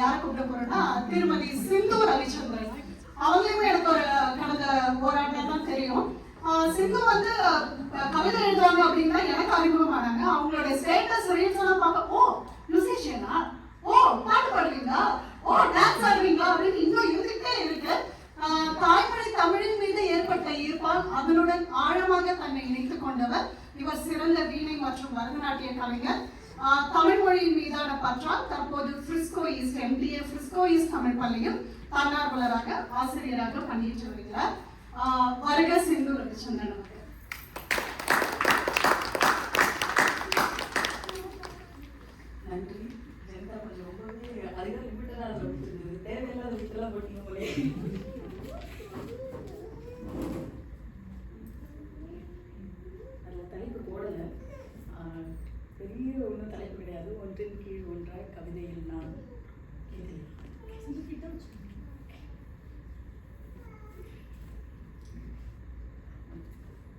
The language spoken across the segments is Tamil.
யாரை கூப்பிட போறோம்னா திருமதி சிந்து ரவிச்சந்திரன். அவங்களுமே எனக்கு ஒரு கடந்த ஓராண்டு தான் தெரியும். சிந்து வந்து கவிதை எழுதுவாங்க அப்படின்னா எனக்கு அறிமுகமானாங்க. அவங்களோட ஸ்டேட்டஸ் ரீல்ஸ் எல்லாம் பார்க்க, ஓ மியூசிஷியனா, ஓ பாட்டு பாடுவீங்களா, ஓ டான்ஸ் ஆடுவீங்களா அப்படின்னு இன்னும் இருந்துகிட்டே இருக்கு. தாய்மொழி தமிழின் மீது ஏற்பட்ட ஈர்ப்பால் அதனுடன் ஆழமாக தன்னை இணைத்துக் கொண்டவர் இவர். சிறந்த வீணை மற்றும் பரதநாட்டிய கலைஞர். தமிழ் மொழியின் மீதான பற்றால் தற்போது ஃப்ரிஸ்கோ ஈஸ்ட் MTA ஃப்ரிஸ்கோ ஈஸ்ட் தமிழ் பள்ளியில் தன்னார்வலராக ஆசிரியராக பணியாற்றி வருகிறார். வருக சிந்து ரவிச்சந்திரன். நன்றி. ஜெனதா கொஞ்சம் ரொம்பவே அதிக லிமிட்டடாக இருந்தது, தேவையில்லாத லிமிட்டெல்லாம் போட்டீங்க போலே. அதில் தலைப்பு போடலை, பெரிய ஒன்றும் தலைப்பு கிடையாது. ஒன்றின் கீழ் ஒன்றாய் கவிதையில் நான்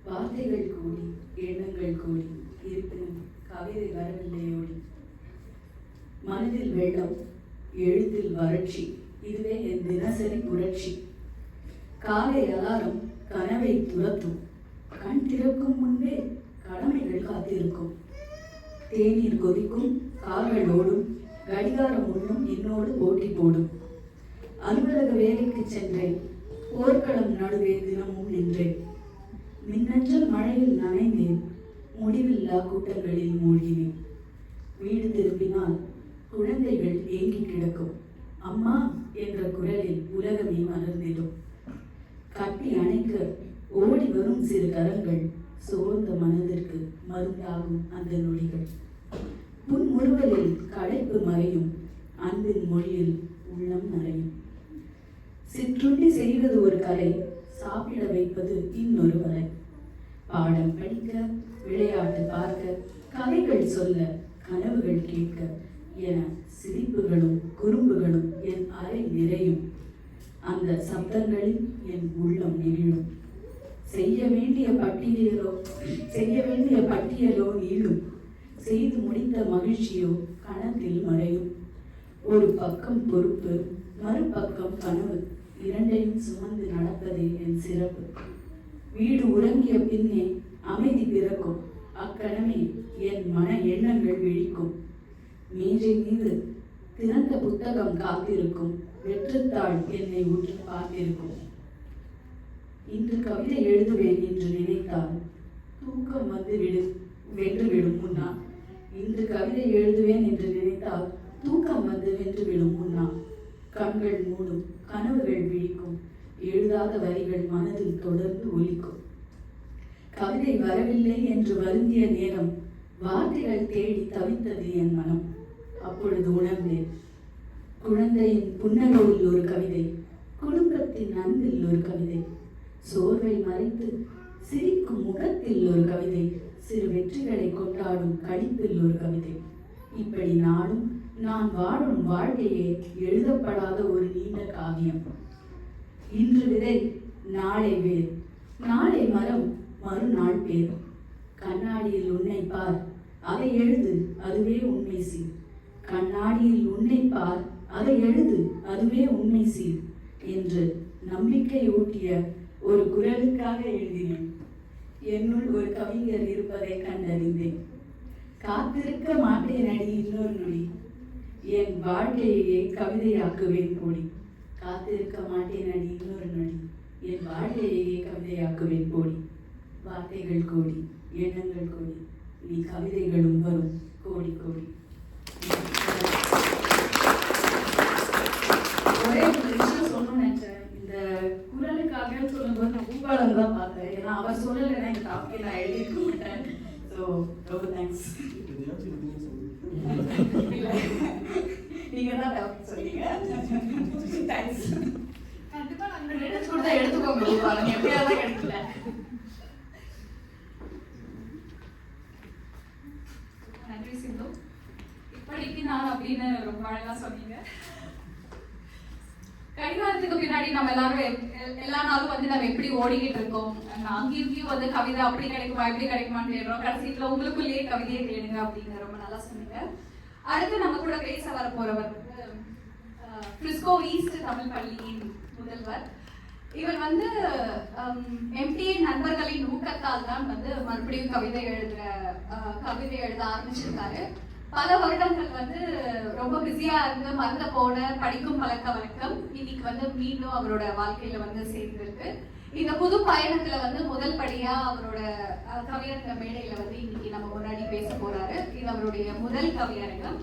வார்த்தைகள் கூடி எண்ணங்கள் கூடி இருப்பினும் கவிதை வரவில்லை ஓடி. மனதில் வெள்ளம், எழுத்தில் வறட்சி, இதுவே என் தினசரி புரட்சி. காலை அலாரம் கனவை துரத்தும், கண் திறக்கும் முன்பே கடமைகள் காத்திருக்கும். தேநீர் கொதிக்கும், கால்கள் ஓடும், கடிகாரம் ஒன்றும் என்னோடு போட்டி போடும். அலுவலக வேலைக்கு சென்றேன், போர்க்களம் நடுவே தினமும் நின்றேன். மின்னஞ்சல் மழையில் நனைந்தேன், முடிவில்லா கூட்டங்களில் மூழ்கினேன். வீடு திரும்பினால் குழந்தைகள் ஏங்கி கிடக்கும், அம்மா என்ற குரலில் உலகமே மலர்ந்திடும். கட்டி அணைக்க ஓடி வரும் சிறு கரங்கள், சோர்ந்த மனதிற்கு மருந்தாகும் அந்த நொடிகள். புன்முறுவலில் களைப்பு மறையும், அன்பின் மொழியில் உள்ளம் நரையும். சிற்றுண்டி செய்வது ஒரு கலை, சாப்பிட வைப்பது இன்னொரு வரை. பாடம் படிக்க, விளையாட்டு பார்க்க, கதைகள் சொல்ல, கனவுகள் கேட்க என சிரிப்புகளும் குறும்புகளும் என் அறை நிறையும். அந்த சப்தங்களில் என் உள்ளம் நெகிழும். செய்ய வேண்டிய பட்டியலோ நீளும், செய்து முடித்த மகிழ்ச்சியோ கணத்தில் மறையும். ஒரு பக்கம் பொறுப்பு, மறுபக்கம் கனவு, இரண்டையும் சுமந்து நடப்பதே என் சிறப்பு. வீடு உறங்கிய பின்னே அமைதி பிறக்கும், அக்கணமே என் மன எண்ணங்கள் விழிக்கும். மேஜை மீது திறந்த புத்தகம் காத்திருக்கும், வெற்றுத்தாள் என்னை உற்று பார்த்திருக்கும். இன்று கவிதை எழுதுவேன் என்று நினைத்தால் தூக்கம் வென்றுவிடும் முன்னா. இன்று கவிதை எழுதுவேன் என்று நினைத்தால் தூக்கம் வென்றுவிடும் முன்னா. கண்கள் மூடும், கனவுகள் விழிக்கும், எழுதாத வரிகள் மனதில் தொடர்ந்து ஒலிக்கும். கவிதை வரவில்லை என்று வருந்திய நேரம், வார்த்தைகள் தேடி தவித்தது என் மனம். அப்பொழுது உணர்ந்தேன், குழந்தையின் புன்னகையில் ஒரு கவிதை, குடும்பத்தின் அன்பில் ஒரு கவிதை, சோர்வை மறைத்து சிரிக்கும் முகத்தில் ஒரு கவிதை, சிறு வெற்றிகளை கொண்டாடும் களிப்பில் ஒரு கவிதை. இப்படி நானும் நான் வாழும் வாழ்க்கையே எழுதப்படாத ஒரு நீண்ட காவியம். இன்று விதை, நாளை வேர், நாளை மரம், மறுநாள் பேர். கண்ணாடியில் உன்னை பார், அதை எழுது, அதுவே உண்மை சீர். கண்ணாடியில் உன்னை பார், அதை எழுது, அதுவே உண்மை சீர் என்று நம்பிக்கை ஊட்டிய ஒரு குரலுக்காக எழுதினேன். என்னுள் ஒரு கவிஞர் இருப்பதை கண்டறிந்தேன். காத்திருக்க மாட்டேன் அடி இன்னொரு நொடி, என் வாழ்க்கையை கவிதையாக்குவேன் போடி. காத்திருக்க மாட்டேன் அடி இன்னொரு நொடி, என் வாழ்க்கையை கவிதையாக்குவேன் போடி. வார்த்தைகள் கோடி, எண்ணங்கள் கோடி, நீ கவிதைகளும் வரும் கோடி கோடி. ஒரே ஒரு விஷயம் சொல்லணும்னு நினைச்சேன். இந்த குரலுக்காக சொல்லும்போது நான் பூபாலம் தான் பார்த்தேன். ஏன்னா அவர் சொல்லலைன்னா இந்த டாப்பிக்கை நான் எழுதியிருக்க மாட்டேன். ஸோ ரொம்ப தேங்க்ஸ். நீங்க தான் டாபிக் சொன்னீங்க. தேங்க்ஸ். கண்டிப்பா நாங்கள் எடுத்து கொடுத்தா எடுத்துக்கோங்க பூபாலம், எப்படியாவது கிடைக்கல. நன்றி சிந்து. இப்படிக்கு நான் அப்படின்னு ரொம்ப அழகா சொன்னீங்க. கடிகாரத்துக்கு பின்னாடி நம்ம எல்லா நாளும் நம்ம எப்படி ஓடிக்கிட்டு இருக்கோம், அங்கேயும் கவிதை அப்படி கிடைக்குமா எப்படி கிடைக்குமான்னு தேடுறோம். கடைசியில உங்களுக்குள்ளேயே கவிதையை தேடுங்க அப்படின்னு ரொம்ப நல்லா சொன்னீங்க. அடுத்து நம்ம கூட பேச வர போறவர் பிரிஸ்கோ ஈஸ்ட் தமிழ் பள்ளியின் முதல்வர். இவர் வந்து எம்டிஏ நண்பர்களின் ஊக்கத்தால் தான் வந்து மறுபடியும் கவிதை எழுத ஆரம்பிச்சிருக்காரு. பல வருடங்கள் வந்து ரொம்ப பிஸியா இருந்து மறந்து போன படிக்கும் பழக்க வழக்கம் இன்னைக்கு வந்து மீண்டும் அவரோட வாழ்க்கையில வந்து சேர்ந்திருக்கு. இந்த புது பயணத்துல வந்து முதல் படியா அவரோட கவியரங்க மேடையில வந்து இன்னைக்கு நம்ம முன்னாடி பேச போறாரு. இது அவருடைய முதல் கவியரங்கம்.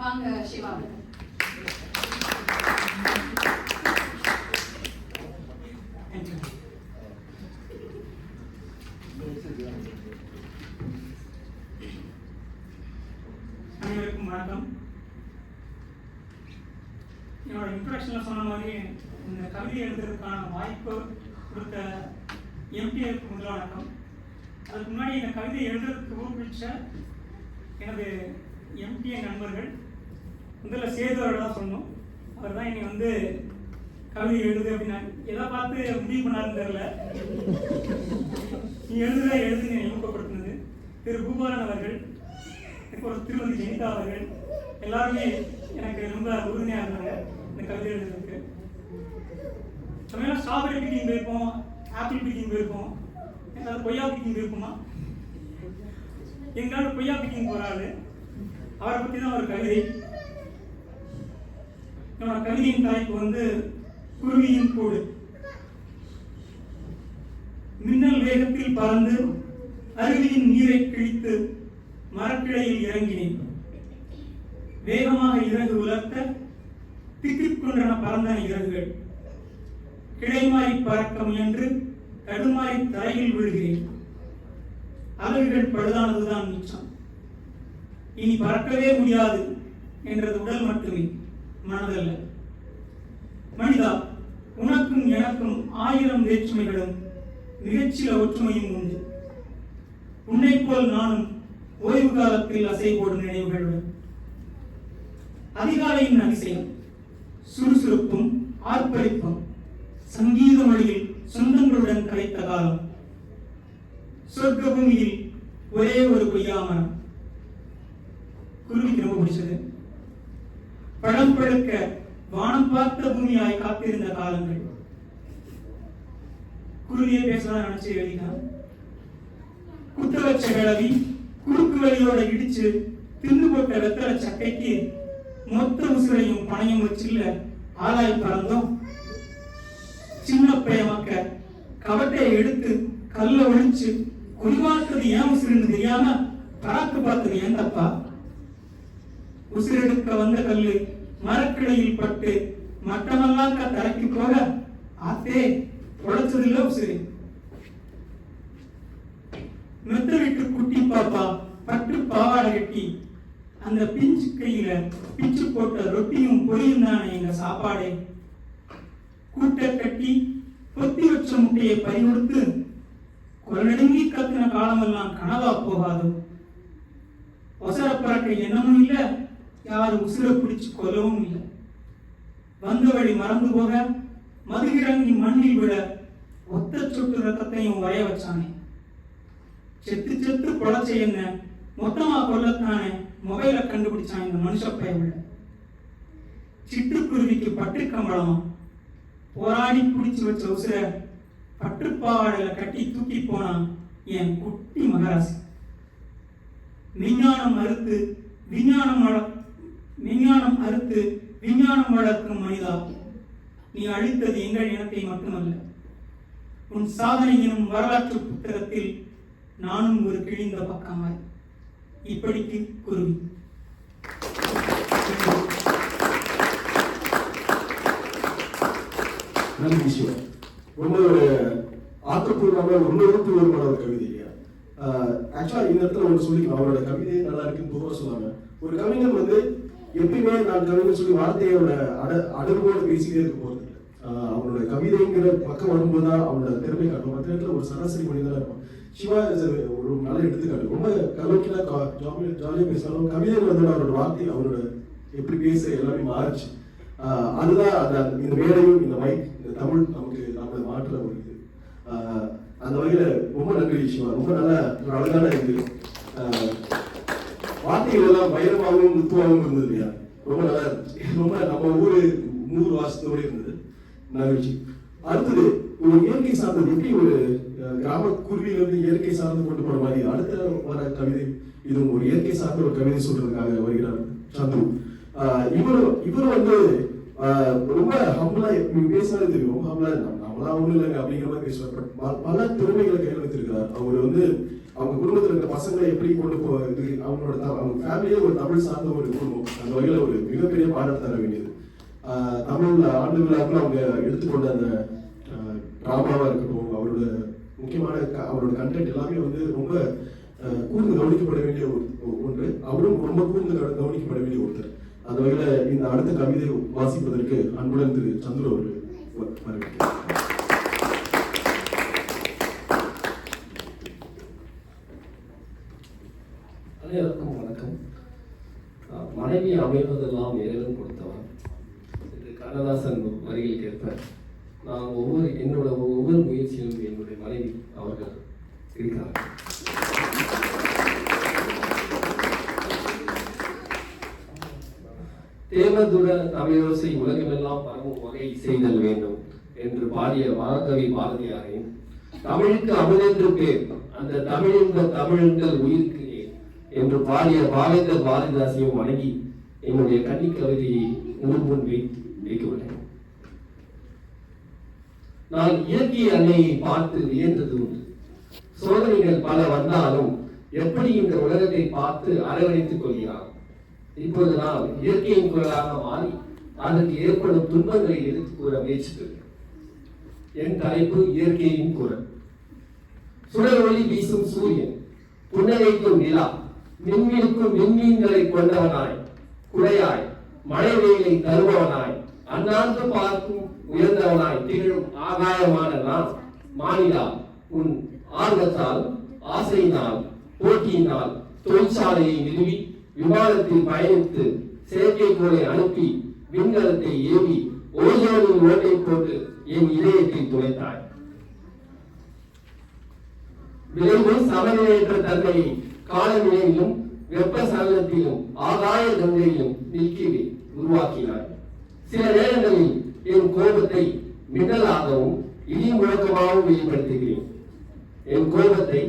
வாங்க சிவா. அனைவருக்கும் வணக்கம். என்னோட இன்ட்ரோடக்ஷன்ல சொன்ன மாதிரி இந்த கவிதை எழுதுறதுக்கான வாய்ப்பு கொடுத்த எம்டிஏக்கு முதல் வணக்கம். அதுக்கு முன்னாடி இந்த கவிதை எழுதுறதுக்கு ஊக்குவிச்ச எனது எம்டிஏ நண்பர்கள், முதல்ல சேதுவரை தான் சொன்னோம். அவர் தான் என்னை வந்து கவிதை எழுது அப்படின்னா எதை பார்த்து முடிவு பண்ணாருன்னு தெரியல, நீ எழுதுன்னு ஊக்கப்படுத்தினது திரு பூபாலன் அவர்கள், இப்போ திருமதி ஜெனிதா அவர்கள் எல்லாருமே எனக்கு ரொம்ப உறுதுணையாக இருந்தாங்க இந்த கவிதை எழுதுறதுக்கு. சமயம் ஸ்ட்ராபெரி பிக்கிங் போயிருப்போம், ஆப்பிள் பிக்கிங் போயிருப்போம், ஏதாவது கொய்யா பிக்கிங் போயிருப்போமா? எங்களால் கொய்யா பிக்கிங் போகிறாரு. அவரை பற்றி தான் ஒரு கவிதை. என்னோட கவிதையின் தலைப்பு வந்து குருவியின் கூடு. மின்னல் வேகத்தில் பறந்து அருவியின் நீரை கிழித்து மரக்கிளையில் இறங்கினேன். வேகமாக இறகு உலர்த்த திக்கிக் கொண்டன பறந்தன இறகுகள். கிடைமாறி பறக்க முயன்று தடுமாறி தரையில் விழுகிறேன். அலகுகள் பழுதானதுதான் மிச்சம். இனி பறக்கவே முடியாது என்றது உடல் மட்டுமே, மனதல்ல. மனிதா, உனக்கும் எனக்கும் 1000 வேற்றுமைகளும் மிகச்சில ஒற்றுமையும் உண்டு. உன்னை போல் நானும் ஓய்வு காலத்தில் அசை போடும் நினைவுகளுடன். அதிகாலையின் அதிசயம், சுறுசுறுப்பும் ஆர்ப்பரிப்பும் சங்கீத மொழியில் சொந்தங்களுடன் கலைத்த காலம். சொர்க்க பூமியில் ஒரே ஒரு கொய்யாமரம். குருவிக்கு ரொம்ப பிடிச்சது. பழம் பழுக்க வானம் பார்த்த பூமியாய் காத்திருந்த காலங்கள். குருவியை பேசதான் நினைச்சு எழுதினான். குத்த வச்ச கிளவி குறுக்கு வழியோட இடிச்சு தின்னு போட்ட வெத்தலை சக்கைக்கு மொத்த உசுரையும் பணையும் வச்சில்ல ஆளாய் பறந்தோம். சின்ன பையமக்க கவட்டையை எடுத்து கல்ல ஒழிச்சு குறிவாக்குறது ஏன் உசுருன்னு தெரியாம பறக்க பார்த்தது ஏன் தப்பா? உசுரெடுக்க வந்த கல்லு மரக்கிளையில் பட்டு மட்டமெல்லாம் தரைக்கு போக ஆத்தே உழைச்சதில்ல உசுரு. மெத்த விட்டு குட்டி பாப்பா பட்டு பாவாடை கட்டி அந்த பிஞ்சு கையில பிச்சு போட்ட ரொட்டியும் பொரியும் தானே எங்க சாப்பாடே. கூட்ட கட்டி பொத்தி வச்ச முட்டையை பறிகொடுத்து குரலடுங்கி கத்துன காலமெல்லாம் கனவா போகாது. ஒசர பறக்க எண்ணமும் இல்லை, யாரும் உசுர பிடிச்சு கொல்லவும் இல்லை. வந்த வழி மறந்து போக மதுகிழங்கி மண்ணில் விட ஒத்த சொட்டு ரத்தத்தையும் வரைய வச்சானே. செத்து செத்து பொழைச்ச என்ன மொத்தமா கொல்லத்தானே மொபைல கண்டுபிடிச்சான் இந்த மனுஷ பயவுள்ள. சிட்டுக்குருவிக்கு பட்டு கம்பளம் போராடி பிடிச்சு வச்ச உசுர பட்டுப்பாவாடையில கட்டி தூக்கி போனான் என் குட்டி மகராசி. விஞ்ஞானம் அறுத்து விஞ்ஞானம் வளர்க்கும் மனிதா, நீ அழித்தது எங்கள் இனத்தை மட்டுமல்ல, உன் சாதனை எனும் வரலாற்று புத்தகத்தில் நானும் ஒரு கிழிந்த பக்கமாய். இப்படிக்கு குருவி. நன்றி சிவா. ரொம்ப ஒரு ஆக்கப்பூர்வமான உணர்வுபூர்வமான ஒரு கவிதை இல்லையா? ஆக்சுவலா இந்த இடத்துல ஒன்று சொல்லிக்கலாம், அவரோட கவிதை நல்லா இருக்குன்னு பொதுவாக சொன்னாங்க. ஒரு கவிஞன் வந்து எப்பயுமே நான் கவிஞர் சொல்லி வார்த்தையோட அடர்வோடு பேசிக்கிட்டே இருக்க போறது இல்லை. அவனோட கவிதைங்கிற பக்கம் வரும்போது தான் அவனோட திறமை காட்டும். மற்ற இடத்துல ஒரு சராசரி மனிதனாக இருக்கும். சிவா ஒரு நல்ல எடுத்துக்காட்டு. ரொம்ப கலோக்கிலா ஜாலியாக பேசினாலும் கவிதை வந்து அவரோட வார்த்தை அவரோட எப்படி பேச எல்லாமே மாறிச்சு. அதுதான் இந்த மேடையும் இந்த மைக் இந்த தமிழ் நமக்கு நம்மளை மாற்ற ஒரு இது. அந்த வகையில ரொம்ப நன்றி சிவா. ரொம்ப நல்ல ஒரு அழகான இது. வார்த்தைகள் எல்லாம் வைரமாகவும் முத்துவாகவும் இருந்தது இல்லையா? ரொம்ப நல்லா இருந்துச்சு. ரொம்ப நம்ம ஊரு 100 வாசத்தோடு இருந்தது மகிழ்ச்சி. அடுத்தது ஒரு இயற்கை சார்ந்தது, எப்படி ஒரு கிராம குருவியிலிருந்து இயற்கை சார்ந்து கொண்டு போற மாதிரி அடுத்த வர கவிதை இதுவும் ஒரு இயற்கை சார்ந்த ஒரு கவிதை சொல்றதுக்காக வருகிறார் சந்துரு. இவர் வந்து ரொம்ப ஹம்பிளா பேசினாலே தெரியும், ரொம்ப ஹம்பிளா நம்மளா ஒண்ணு இல்லைங்க அப்படிங்கிற மாதிரி பேசுவார். பட் பல திறமைகளை கையில் வைத்திருக்கிறார். அவர் வந்து அவங்க குடும்பத்தில் இருக்கிற பசங்களை எப்படி கொண்டு போகிறது, அவங்க ஃபேமிலியே ஒரு தமிழ் சார்ந்த ஒரு குடும்பம், அந்த வகையில் ஒரு மிகப்பெரிய பாடம் தர வேண்டியது. தமிழ் ஆண்டு விழாக்கள் அவங்க எடுத்துக்கொண்ட அந்த டிராமாவாக இருக்கட்டும், அவரோட முக்கியமான அவரோட கண்டென்ட் எல்லாமே வந்து ரொம்ப கூர்ந்து கவனிக்கப்பட வேண்டிய ஒன்று. அவரும் ரொம்ப கூர்ந்து கவனிக்கப்பட வேண்டிய ஒருத்தர். அந்த வகையில் இந்த அடுத்த கவிதை வாசிப்பதற்கு அன்புடன் திரு சந்துரு அவர்கள் வரவேற்கிறேன். அனைவருக்கும் வணக்கம். மனைவி அமைவதெல்லாம் இறைவன் கொடுத்தவன். இது கண்ணதாசன் வரிகள் கேட்ப நான் என்னோட ஒவ்வொரு முயற்சியிலும் என்னுடைய மனைவி அவர்கள் இருக்கிறார்கள். தேவதுர தமிழோசை உலகமெல்லாம் பரவும் வகை செய்தல் வேண்டும் என்று பாடிய மகாகவி பாரதியாரின் தமிழுக்கு அமுதென்று பேர், அந்த தமிழின்ப தமிழங்கள் உயிருக்கு என்று பாடிய பாவேந்தர் பாரதிதாசையும் வணங்கி என்னுடைய கன்னி கவிதையை முன் வைக்கவில்லை. நான் இயற்கை அன்னையை பார்த்து வியந்தது உண்டு. சோதனைகள் பல வந்தாலும் எப்படி இந்த உலகத்தை பார்த்து அரவணைத்துக் கொள்கிறார். இப்போது நான் இயற்கையின் குரலாக மாறி அதற்கு ஏற்படும் துன்பங்களை எடுத்து கூற முயற்சிக்கிறேன். என் தலைப்பு இயற்கையின் குரல். சுடர் ஒளி வீசும் சூரியன், புன்னகைக்கும் நிலா, மின்மிருக்கும் விண்மீன்களை கொண்டவனாய், குடையாய், மழை வெயிலை தருபவனாய், அண்ணாந்து பார்க்கும் உயர்ந்தவனாய் திகழும் ஆகாயமான நான் மாநிலா, உன் ஆர்வத்தால், ஆசையினால், போட்டியினால் தொழிற்சாலையை நிறுவி விமானத்தில் பயணித்து செயற்கைக்கோளை அனுப்பி விண்கலத்தை ஏவி ஓசோனின் ஓட்டை போட்டு என் இதயத்தை துளைத்தாய். விளைவு சமநிலையற்ற தன்மையை காலநிலையிலும் வெப்ப சலனத்திலும் ஆகாய கங்கையிலும் நிற்கவே உருவாக்கினார். சில நேரங்களில் என் கோபத்தை மின்னலாகவும் இடி முழக்கமாகவும் வெளிப்படுத்துகிறேன். என் கோபத்தை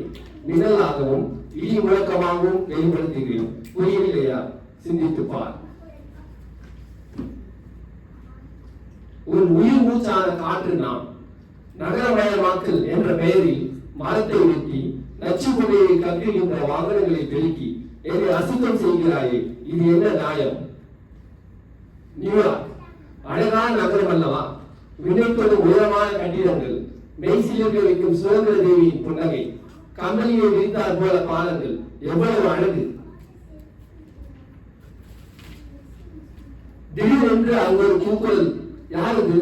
மின்னலாகவும் இடி முழக்கமாகவும் வெளிப்படுத்துகிறேன். புரியவில்லையா? சிந்தித்து பார். ஒரு உயிர் மூச்சான காற்று நான். நகரமயமாக்கல் என்ற பெயரில் மரத்தை வெட்டி நச்சு புகையை கக்குகின்ற வாகனங்களை பெருக்கி என்னை அசுத்தம் செய்கிறாயே, இது என்ன நியாயம்? நியூயார்க் அழகான நகரம் அல்லவா? வினைத்தொடும் உயரமான கட்டிடங்கள், மெய்சிலிருக்க வைக்கும் சுதந்திர தேவியின் புன்னகை, கம்பளியை விரித்தார் போல பாலங்கள், எவ்வளவு அழகு! திடீரென்று அங்கு ஒரு கூக்குரல். யாரது?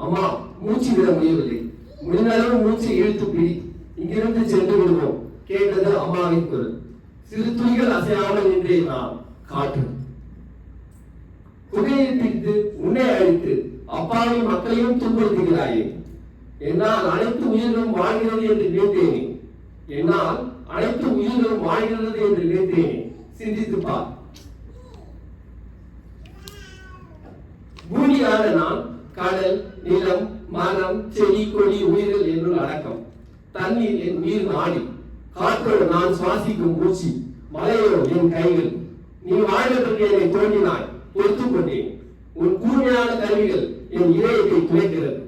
அம்மா, மூச்சு விட முடியவில்லை, முடிந்தளவு மூச்சை இழுத்து பிடி, இங்கிருந்து சென்று விடுவோம். கேட்டது அம்மாவின் குரல். சிறு துளிகள் அசையாமல் நின்றே நான். காற்று புகையை பிடித்து உன்னை அழித்து அப்பாவி மக்களையும் துன்புறுத்துகிறாயே. என்னால் அனைத்து உயிர்களும் வாழ்கிறது என்று நினைத்தேனே. என்னால் அனைத்து உயிர்களும் வாழ்கிறது என்று நினைத்தேனே. சிந்தித்து பார். பூமியான நான் கடல், நிலம், மரம், செடி, கொடி, உயிர்கள் என்னுள் அடக்கம். தண்ணீர் என் உயிர் நாடி, காற்றோடு நான் சுவாசிக்கும் மூச்சு, மலையோ என் கைகள். நீ வாழ்வதற்கு என்னை தோன்றினாய், பொறுத்துக் கொண்டேன். உன் கூர்மையான கருவிகள் என் இதயத்தை துளைக்கிறது.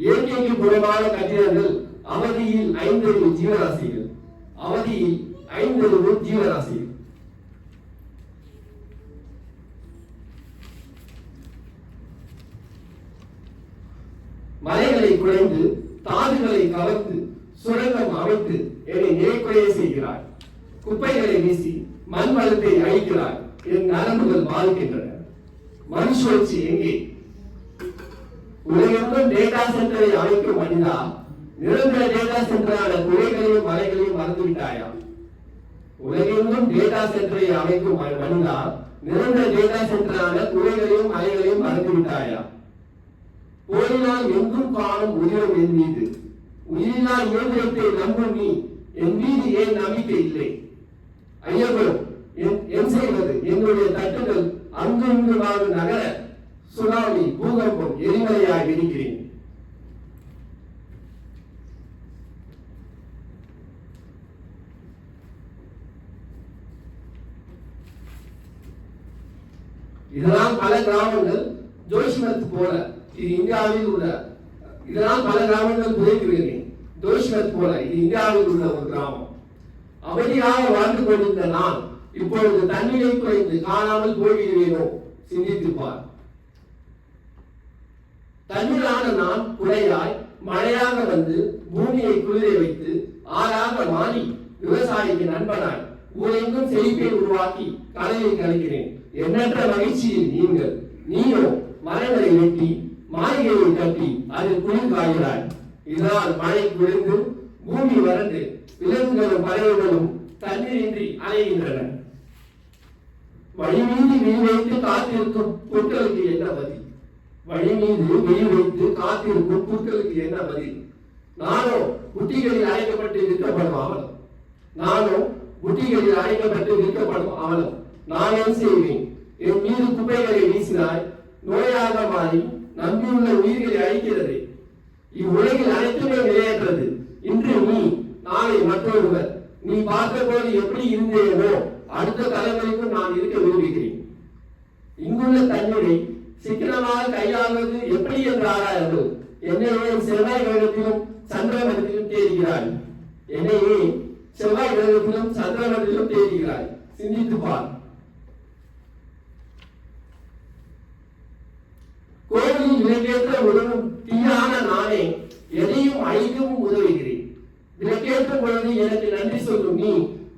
இயற்கைக்கு புறமான கட்டிடங்கள், அவதியில் 50 ஜீவராசிகள், அவதியில் 50 ஜீவராசிகள். மலைகளை குறைந்து தாதுகளை கவர்ந்து சுரங்கம் அமைத்து என்னை நிலைக்குறைய செய்கிறாய். குப்பைகளை வீசி மண் வளத்தை அழிக்கிறாய். என் நரம்புகள் பாதிக்கின்றன. மனுஷோச்சி எங்கே? உலகெங்கும் டேட்டா சென்டரை அமைக்கும் மனிதா, நிரந்தர டேட்டா சென்டரான குறைகளையும் மலைகளையும் மறந்துவிட்டாயா? உலகெங்கும் டேட்டா சென்டரை அமைக்கும் மனிதா, நிரந்தர டேட்டா சென்டரான குறைகளையும் மலைகளையும் மறந்துவிட்டாயா? போரினால் எங்கும் காணும் உயிரம் என் மீது, உயிரினால் இயந்திரத்தை நம்பும் நீ என் மீது ஏன் நம்பிக்கை இல்லை? ஐயப்படும் என் செய்வது என்னுடைய தட்டுகள் அங்கு இங்குமாக சுனாமி, பூகம்பம், எரிமலையாய் வெடிக்கிறேன். இதனால் பல கிராமங்கள் ஜோஷ்மத் போல, இது இந்தியாவில் உள்ள, இதனால் பல கிராமங்கள் புதைக்கிறேன். ஜோஷ்மத் போல, இது இந்தியாவில் உள்ள ஒரு கிராமம். அமைதியாக வாழ்ந்து கொண்டிருந்த நான் இப்பொழுது தண்ணீரை குறைந்து காணாமல் போய்விடுவேனோ? சிந்தித்துப்பார். தண்ணீரான நான் குறையாய் மழையாக வந்து பூமியை குளிர வைத்து ஆறாக மாறி விவசாயிக்கு நண்பனாய் ஊரெங்கும் செழிப்பை உருவாக்கி கலையை கலைக்கிறேன். எண்ணற்ற மகிழ்ச்சியில் நீயோ மரங்களை வெட்டி மாளிகையை கட்டி அதில் குளிர் காய்கிறாய். இதனால் மழை குளிர்ந்து பூமி வறண்டு விலங்குகளும் பறவைகளும் தண்ணீரின்றி அலைகின்றன. வழி மீது வீடு வைத்து காத்திருக்கும் புற்களுக்கு என்ன பதில்? வழி மீது வீடு வைத்து காத்திருக்கும் புற்களுக்கு என்ன பதில்? நானோ குட்டிகளில் அழைக்கப்பட்டு விற்கப்படும் அவலம். நான் என்ன செய்வேன்? என் மீது குப்பைகளை வீசினாய், நோயாக மாறி நம்பியுள்ள உயிர்களை அழிக்கிறது. இவ்வுலகில் அனைத்துமே நிலையற்றது. இன்று நீ, நாளை மற்றொருவர். நீ பார்த்த போது எப்படி இருந்தேனோ அடுத்த தலைமுறைக்கும் நான் இருக்க விரும்புகிறேன். இங்குள்ள தண்ணீரை சிக்கனமாக கையாள்வது எப்படி என்று ஆராய்ந்து என்னையே செவ்வாய் கிரகத்திலும் சந்திரமண்டலத்திலும் தேடுகிறாய். என்னையே செவ்வாய் கிரகத்திலும் சந்திரமண்டலத்திலும் தேடுகிறாய். சிந்தித்து பார். கோவிலில் விலக்கேற்ற உதவும் தீயான நானே எதையும் அழிக்கவும் உதவுகிறேன். விலக்கேற்றும் பொழுது எனக்கு நன்றி சொல்லும் நீ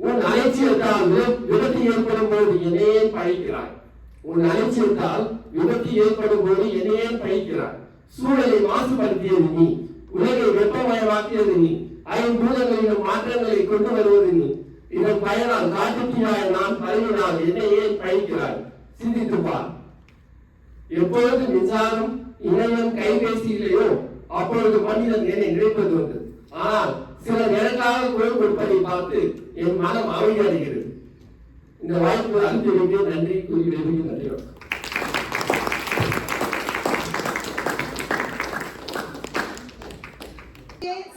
உன் அலட்சியத்தால் விபத்து ஏற்படும் போது என்னையே பழிக்கிறாய். சூழலை மாசுபடுத்தியது நீ, உலகை வெப்பமயமாக்கியது நீ, ஐம்பூதங்களிலும் மாற்றங்களை கொண்டு வருவது நீ. இதன் பயனால் காட்டுத்தீயாய் நான் பரவினால் என்னையே பழிக்கிறாய். சிந்தித்து பார். எப்பொழுது மின்சாரம், இணையம், கைபேசி இல்லையோ அப்பொழுது மனிதன் என்னை நினைப்பது உண்டு. ஆனால் சிலர் எனக்காக குரல் கொடுப்பதை பார்த்து என் மனம் அமைதியடைகிறது. இந்த வாய்ப்பு அனுப்பி நன்றி கூறி நன்றி.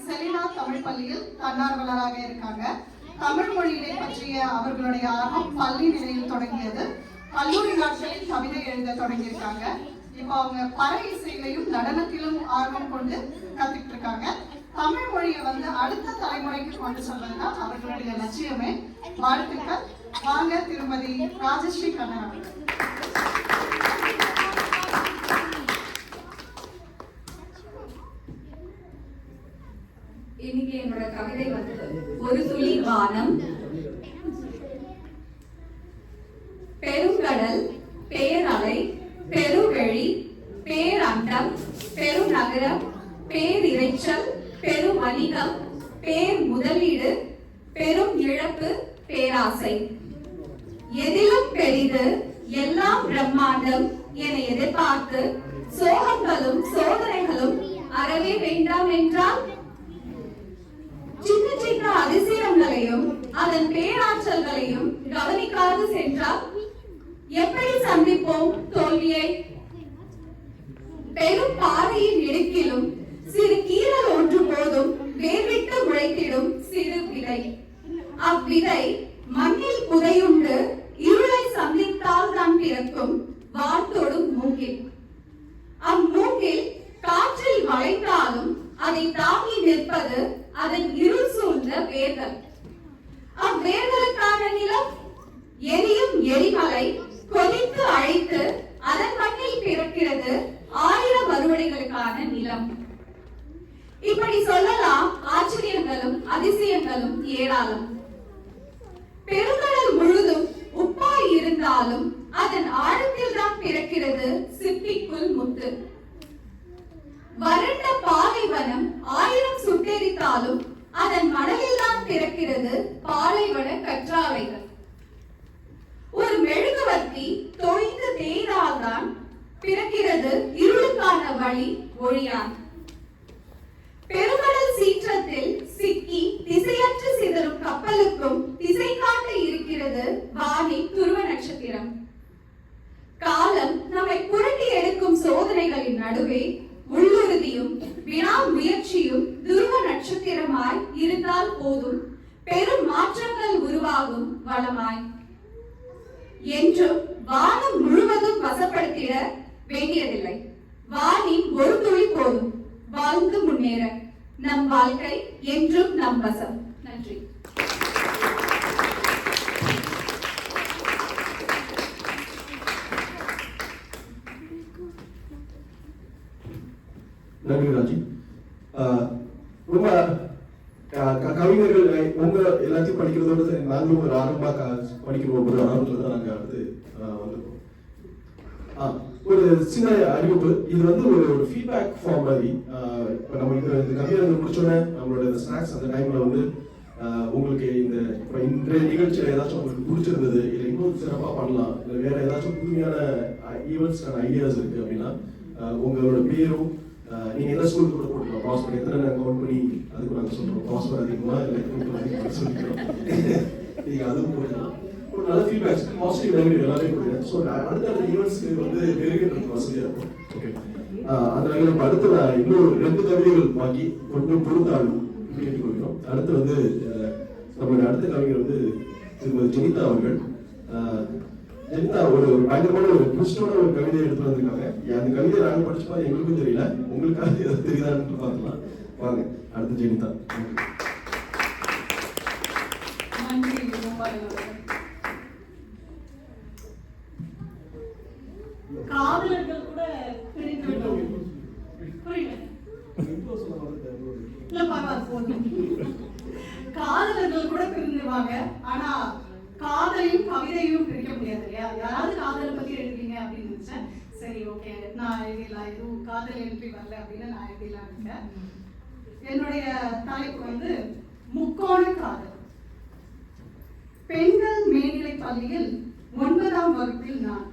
செலினா தமிழ் பள்ளியில் தன்னார்வலராக இருக்காங்க. தமிழ் மொழியை பற்றிய அவர்களுடைய ஆர்வம் பள்ளி நிலையில் தொடங்கியது. கல்லூரி நாட்களில் கவிதை எழுத தொடங்கியிருக்காங்க. இப்போ அவங்க பறை இசையிலையும் நடனத்திலும் ஆர்வம் கொண்டு கத்துக்கிட்டு இருக்காங்க. தமிழ் மொழியை அடுத்த தலைமுறைக்கு கொண்டு சொல்வதுதான் அவர்களுடைய லட்சியமே. வாழ்த்துக்கள். வாங்க திருமதி ராஜஸ்ரீ கண்ணன் அவர்கள். இன்னைக்கு என்னோட கவிதை ஒரு துளி வானம். பெருங்கடல், பேரலை, பெருவெளி, பேரண்டம், பெருநகரம், பேரிரைச்சல், பெரும் வணிகம், பேர் முதலீடு, பெரும் இழப்பு, பேராசை. எதிலும் பெரிது, எல்லாம் பிரம்மாண்டம் என எதிர்பார்த்து சோகங்களும் சோதனைகளும் அறவே வேண்டாம் என்றால், சின்ன சின்ன அதிசயங்களையும் அதன் பேராற்றல்களையும் கவனிக்காது சென்றால் எப்படி சந்திப்போம் தோல்வியை? பெரும் பாறையின் இடுக்கிலும் சிறு கீறல் ஒன்று போதும் வேர்விட்டு முளைத்திடும் சிறு விதை. அவ்விதை மண்ணில் புதையுண்டு இருளை சந்தித்தால் தான் பிறக்கும் வான்தொடும் மூங்கில். அம்மூங்கில் காற்றில் வளைந்தாலும் அதை தாங்கி நிற்பது அதன் இருள் சூழ்ந்த வேர்கள். அவ்வேர்களுக்கான நிலம் எரியும் எரிமலை கொதித்து அழைத்து அதன் மண்ணில் பிறக்கிறது 1000 அறுவடைகளுக்கான நிலம். இப்படி சொல்லலாம். ஆச்சரியங்களும் அதிசயங்களும் ஏராளம். பெருங்கடல் முழுதும் உப்பாய் இருந்தாலும் அதன் ஆழத்தில் தான் பிறக்கிறது சிப்பிக்குள் முத்து. வறண்ட பாலைவனம் 1000 சுட்டெரித்தாலும் அதன் மணலில் தான் பிறக்கிறது பாலைவன கற்றாழைகள். ஒரு மெழுகுவர்த்தி தொய்ந்து தேய்ந்தால்தான் பிறக்கிறது இருளுக்கான வழி ஒளியான். பெருங்கடல் சீற்றத்தில் சிக்கி திசையற்று சிதறும் கப்பலுக்கும் திசை காட்ட இருக்கிறது வானில் துருவ நட்சத்திரம். காலம் நம்மை புரட்டி எடுக்கும் நடுவே உள்ளுறுதியும் வினா முயற்சியும் துருவ நட்சத்திரமாய் இருந்தால் போதும் பெரும் மாற்றங்கள் உருவாகும் வளமாய். என்றும் வானம் முழுவதும் வசப்படுத்திட வேண்டியதில்லை. வானின் ஒரு துளி போதும் வாழ்ந்து முன்னேற. நம் வாழ்க்கை என்றும் நம் வசம். நன்றி. நன்றி ராஜி. ரொம்ப கவிஞர்கள் உங்க எல்லாத்தையும் படிக்கிறதோட நாங்களும் ஒரு ஆரம்பமா படிக்கணும் ஒரு ஆரம்பத்துல தான் நாங்க அடுத்து வந்திருக்கோம். ஒரு சின்ன அறிவிப்பு, இது வந்து ஒரு ஃபீட்பேக் ஃபார்ம் மாதிரி. இப்போ நம்ம இந்த கவிஞர்கள் முடிச்சோடனே நம்மளோட இந்த ஸ்நாக்ஸ் அந்த டைம்ல வந்து உங்களுக்கு இந்த இப்போ இன்றைய நிகழ்ச்சியில் ஏதாச்சும் உங்களுக்கு பிடிச்சிருந்தது, இல்லை இன்னும் சிறப்பாக பண்ணலாம், இல்லை வேற ஏதாச்சும் புதுமையான ஈவெண்ட்ஸ்க்கான ஐடியாஸ் இருக்கு அப்படின்னா உங்களோட பேரும் நீங்க எந்த ஸ்கூலுக்கு கூட போட்டுக்கலாம். பாஸ்போர்ட் எத்தனை நாங்கள் கவுண்ட் பண்ணி அதுக்கு நாங்கள் சொல்றோம். பாஸ்போர்ட் அதிகமா இல்லை அதிகமாக சொல்லிக்கிறோம். நீங்க அதுவும் போட்டுக்கலாம். ஒரு நல்ல ஃபீட்பேக்ஸ் பாசிட்டிவ் நெகட்டிவ் எல்லாமே கொடுங்க. ஸோ அடுத்த ஈவெண்ட்ஸ்க்கு வந்து நெருங்கிறது வசதியாக இருக்கும். ஓகே, அந்த வகையில் நம்ம அடுத்து நான் இன்னும் 2 கவிதைகள் பாக்கி கொஞ்சம் பொறுத்தாலும் கேட்டுக்கொள்கிறோம். அடுத்து வந்து நம்மளுடைய அடுத்த கவிஞர் வந்து திருமதி ஜெனிதா அவர்கள். ஜெனிதா ஒரு பயங்கரமான ஒரு ட்விஸ்டோட ஒரு கவிதையை எடுத்து வந்திருக்காங்க. அந்த கவிதையை நாங்கள் படிச்சு பார்த்து எங்களுக்கும் தெரியல, உங்களுக்காக எதாவது தெரியுதான்னு பார்க்கலாம். வாங்க, அடுத்து ஜெனிதா. காதலர்கள் கூட பிரிந்து காதலர்கள் கூட பிரிந்துருவாங்க. ஆனா காதலையும் கவிதையும் பிரிக்க முடியாது இல்லையா? யாராவது காதலை பத்தி எழுதுறீங்க அப்படின்னு நினைச்சேன். சரி, ஓகே, நான் எழுதிடலாம். எதுவும் காதல் எழுதி வரல அப்படின்னு நான் எழுதிடலாம் இருக்கேன். என்னுடைய தலைப்பு வந்து முக்கோண காதல். பெண்கள் மேல்நிலை பள்ளியில் 9ஆம் வகுப்பில் நான்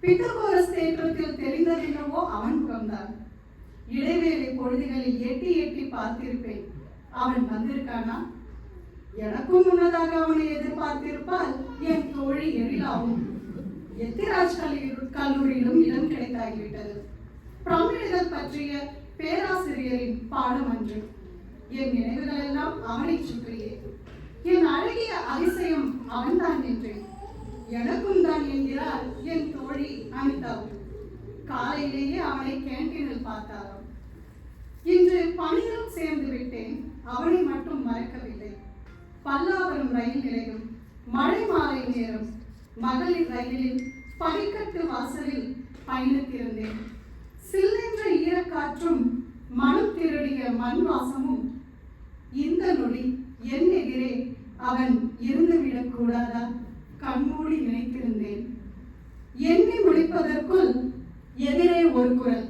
பித்தகோரஸ் தேற்றத்தில் தெரிந்ததென்னவோ அவன் முகம்தான். இடைவேளை பொழுதுகளில் எட்டி எட்டி பார்த்திருப்பேன். அவன் வந்திருக்கானா? எனக்கும் முன்னதாக அவனை எதிர்பார்த்திருப்பால் என் தோழி எழிலாவும். எத்திராஜ் கல்லூரியிலும் இடம் கிடைத்தாகிவிட்டது. பிரமிடுகள் பற்றிய பேராசிரியரின் பாடம் அன்று. என் நினைவுகள் எல்லாம் அவனை சுற்றியே. என் அழகிய அதிசயம் அவன்தான் என்றேன். எனக்கும் தான் என்கிறார் என் தோழி அனிதாவும். காலையிலேயே அவனை கேண்டீனில் பார்த்தாராம். இன்று பணியிலும் சேர்ந்து விட்டேன். அவனை மட்டும் மறக்கவில்லை. பல்லாவரம் ரயில் நிலையம், மழை மாலை நேரம், மகளிர் ரயிலில் படிக்கட்டு வாசலில் பயணித்திருந்தேன். சில்லென்ற ஈரக்காற்றும் மனம் திருடிய மண் வாசமும். இந்த நொடி என் எதிரே அவன் இருந்துவிடக் கூடாதா? கண்மூடி நினைத்திருந்தேன். எண்ணி முடிப்பதற்குள் எதிரே ஒரு குரல்,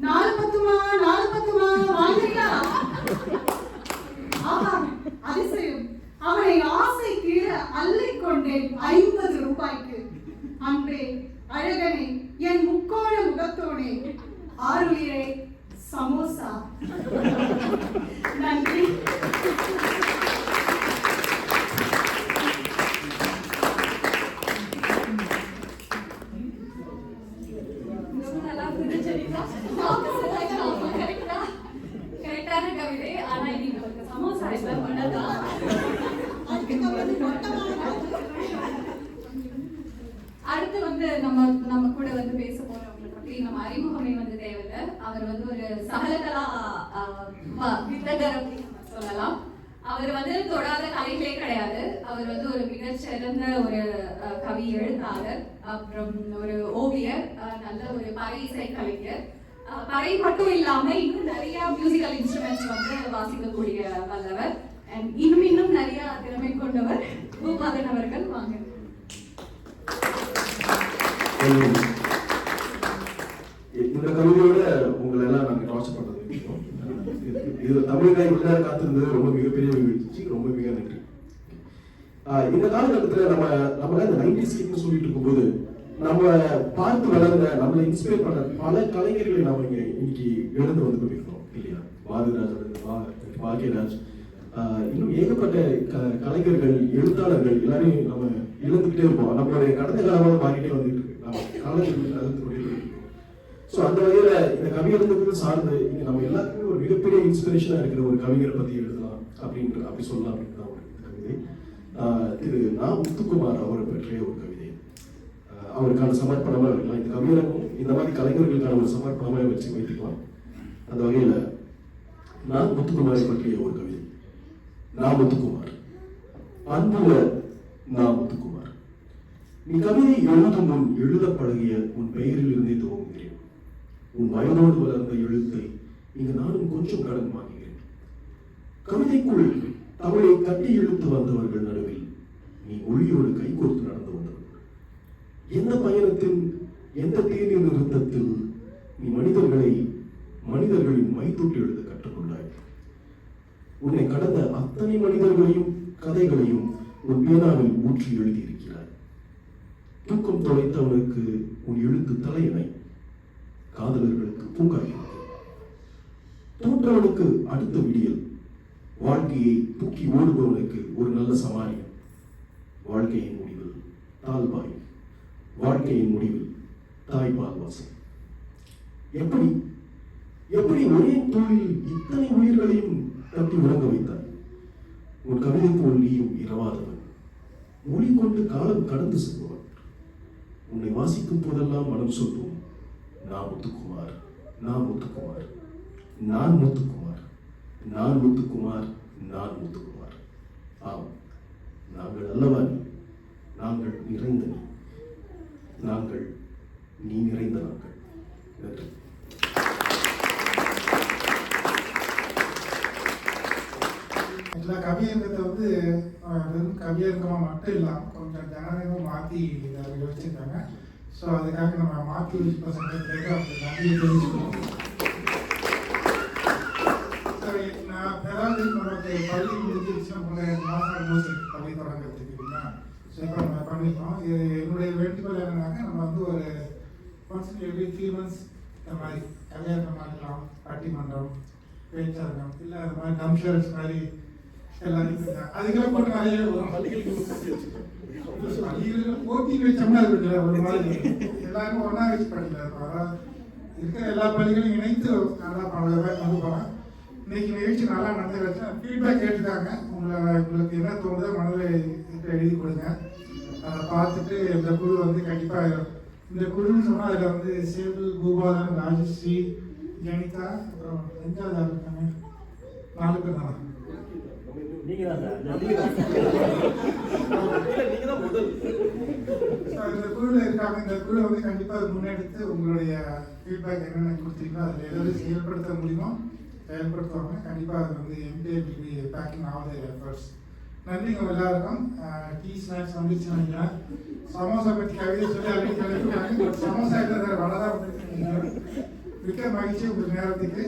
4 வாங்கியா? ஆஹா, அதிசயம்! அவனை ஆசை கீழ அள்ளிக்கொண்டேன் 50 ரூபாய்க்கு. அன்பே, அழகனே, என் முக்கோண முகத்தோனே, ஆறுயிரே, சமோசா. நன்றி. கவிதை. ஆனா இன்னைக்கு சமோசா இல்ல, பண்ணதான். அடுத்து வந்து நம்ம கூட வந்து பேச போறவங்களை பத்தி நம்ம அறிமுகமே வந்து தேவையில்லை. அவர் வந்து ஒரு சகலகலா வித்தகர் அப்படின்னு நம்ம சொல்லலாம். அவர் வந்து தொடாத கலைகளே கிடையாது. அவர் வந்து ஒரு மிகச்சிறந்த ஒரு கவி எழுத்தாளர், அப்புறம் ஒரு ஓவியர், நல்ல ஒரு பறை இசை கலைஞர். பறை மட்டும் இல்லாம இன்னும் நிறைய மியூசிக்கல் இன்ஸ்ட்ருமெண்ட்ஸ் வந்து வாசிக்கக்கூடிய வல்லவர். அண்ட் இன்னும் நிறைய திறமை கொண்டவர் பூபாதன் அவர்கள். வாங்க. இந்த கவிதையோட உங்களை எல்லாம் நாங்க டார்ச்சர் பண்றது இது தமிழ்ல இவ்வளவு நேரம் காத்திருந்தது ரொம்ப மிகப்பெரிய மகிழ்ச்சி. ரொம்ப மிக நன்றி. இந்த காலகட்டத்துல நம்ம இந்த 90s கிட்னு சொல்லிட்டு இருக்கும்போது நம்ம பார்த்து வளர்ந்த நம்மளை இன்ஸ்பயர் பண்ண பல கலைஞர்களை நாம இன்னைக்கு எழுந்து வந்து கொண்டிருக்கிறோம் இல்லையா? பாரதிராஜ், பாக்யராஜ், இன்னும் ஏகப்பட்ட கலைஞர்கள், எழுத்தாளர்கள் எல்லாரையும் நம்ம இழந்துகிட்டே இருப்போம். நம்மளுடைய கடந்த காலமாக மாறிட்டே வந்துட்டு இருக்கு. நம்ம காலங்கள் நகர்ந்து கொண்டே இருக்கும். ஸோ அந்த வகையில இந்த கவிஞர்களுக்கு சார்ந்து இங்க நம்ம எல்லாத்துக்குமே ஒரு மிகப்பெரிய இன்ஸ்பிரேஷனா இருக்கிற ஒரு கவிஞரை பத்தி எழுதலாம் அப்படி சொல்லலாம் அப்படின்னு தான் ஒரு கவிதை. திரு நா. முத்துக்குமார் அவரை பற்றிய ஒரு கவிதை. அவருக்கான சமர்ப்பணமா இருக்கலாம். இந்த கவிஞரும் இந்த மாதிரி கலைஞர்களுக்கான ஒரு சமர்ப்பணமா வச்சு வைத்துக்கலாம். அந்த வகையில நா. முத்துக்குமாரை பற்றிய ஒரு கவிதை. நா. முத்துக்குமார். அன்புள்ள நா. முத்துக்குமார், நீ கவிதை எழுதும் முன் எழுத பழகிய உன் பெயரில் இருந்தே துவங்குகிறேன். உன் வயதோடு வளர்ந்த எழுத்தை இங்கு நானும் கொஞ்சம் கடன் வாங்குகிறேன். கவிதைக்குள் தமிழை கட்டி இழுத்து வந்தவர்கள் நடுவில் நீ மொழியோடு கைகோர்த்து நடந்து வந்தவர்கள். எந்த பயணத்தில், எந்த தேநீர் நிறுத்தத்தில் நீ மனிதர்களின் மைத்தொட்டு எழுத கற்றுக்கொண்டாய். உன்னை கடந்த அத்தனை மனிதர்களையும் கதைகளையும் உன் பேனாவில் ஊற்றி எழுதியிருக்கிறாய். தூக்கம் தொலைத்தவனுக்கு உன் எழுத்து தலையணை, காதலர்களுக்கு பூங்காய், தோற்றவனுக்கு அடுத்த விடியல், வாழ்க்கையை தூக்கி ஓடுபவனுக்கு ஒரு நல்ல சமாரியம். வாழ்க்கையின் முடிவில் தாழ்வாய், வாழ்க்கையின் முடிவில் தாய்பால் வாசம். எப்படி எப்படி ஒரே தோளில் இத்தனை உயிர்களையும் தட்டி உறங்க வைத்தார். உன் கவிதை போல் நீயும் இரவாதவன், மொழி கொண்டு காலம் கடந்து செல்பவன். உன்னை வாசிக்கும் போதெல்லாம் மனம் சொல்வோம், நான் முத்துக்குமார், நான் முத்துக்குமார், நான் முத்துக்குமார், நான் முத்துக்குமார், நான் முத்துக்குமார். ஆம், நாங்கள் அல்லவா நீ, நாங்கள் நிறைந்த நீ, நாங்கள் நீ நிறைந்த நாங்கள். நன்றி. எல்லா கவியரங்கத்தை வந்து வெறும் கவியரங்கமாக மட்டும் இல்லாமல் கொஞ்சம் ஜனரங்கமாக மாற்றி அதை யோசிச்சிருக்காங்க. ஸோ அதுக்காக நம்ம மாற்றி யூஸ் சங்கத்திலேயே அவங்க நன்றியை தெரிவிச்சுக்கணும். நான் ஏதாவது நமக்கு பள்ளி முடிஞ்சிருச்சுன்னா முன்னே மாதம் முடிச்சிருக்கு பள்ளி தொடங்கிறதுக்கு இல்லைன்னா. ஸோ இப்போ நம்ம பண்ணியிருக்கோம். இது என்னுடைய வேண்டுகோள் என்னன்னாக்க நம்ம வந்து ஒரு ஒன்ஸ் எவ்ரி 3 months இந்த மாதிரி கல்யாணம் மாற்றலாம், பட்டிமன்றம், பேச்சரங்கம், இல்லை அது மாதிரி கம்ஷர்ஸ் மாதிரி எல்லாரும் அதுக்கெல்லாம் போட்டு நிறைய வரும். பள்ளிகளுக்கு போட்டி வச்சோம்னா அது ஒரு மாதிரி எல்லாருக்கும் ஒன்றா வச்சு படிக்கலாம். அதாவது இருக்கிற எல்லா பள்ளிகளையும் இணைத்து நல்லா வந்து போகிறேன். இன்னைக்கு நிகழ்ச்சி நல்லா நடந்து வச்சு ஃபீட்பேக் கேட்டுருக்காங்க. உங்களுக்கு என்ன தோணுதோ மனதில் எழுதி கொடுங்க. அதை பார்த்துட்டு இந்த குழு வந்து கண்டிப்பாக இந்த குழுன்னு சொன்னால் அதில் வந்து சேது, பூபாலன், ராஜஸ்ரீ, ஜனிதா, அப்புறம் 5வது ஆள் இருக்காங்க, 4 பேர் தான். இந்த குழுவில் இருக்காங்க. இந்த குழு வந்து கண்டிப்பாக முன்னெடுத்து உங்களுடைய ஃபீட்பேக் என்னென்ன கொடுத்தீங்களோ அதில் எதாவது செயல்படுத்த முடியுமோ செயல்படுத்துவாங்க. கண்டிப்பாக அது வந்து MTA backing all the efforts. நன்றிங்க எல்லாருக்கும். டீ ஸ்நாக்ஸ் வந்துச்சு நினைக்கிறேன். சமோசா பற்றி கவிதை சொல்லி அழைக்கிறாங்க. சமோசா இல்லை, வேறு வளரா மிக்க மகிழ்ச்சி உங்கள் நேரத்துக்கு.